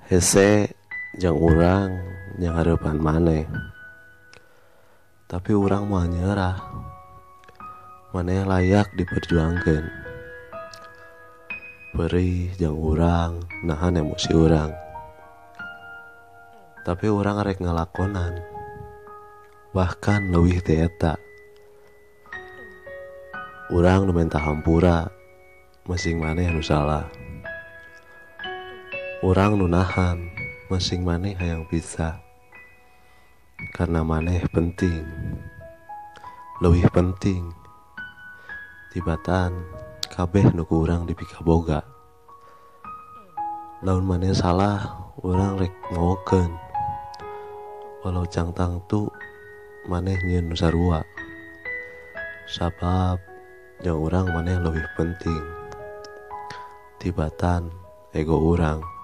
Hese jeung urang yang harapan maneh. Tapi urang mau nyerah. Maneh layak diperjuangkeun. Perih jeung urang nahan emosi urang. Tapi urang rek ngalakonan. Bahkan leuwih ti eta. Urang nu menta hampura, masing maneh nu salah. Urang nu nahan, masing maneh hayang pisah. Karena maneh penting, leuwih penting. Tibatan kabeh nu ku urang dipikaboga. Lamun maneh salah, urang rek ngaokeun. Walau cang tangtu maneh nyieun nu sarua. Sabab jeung urang maneh leuwih penting tibatan ego urang.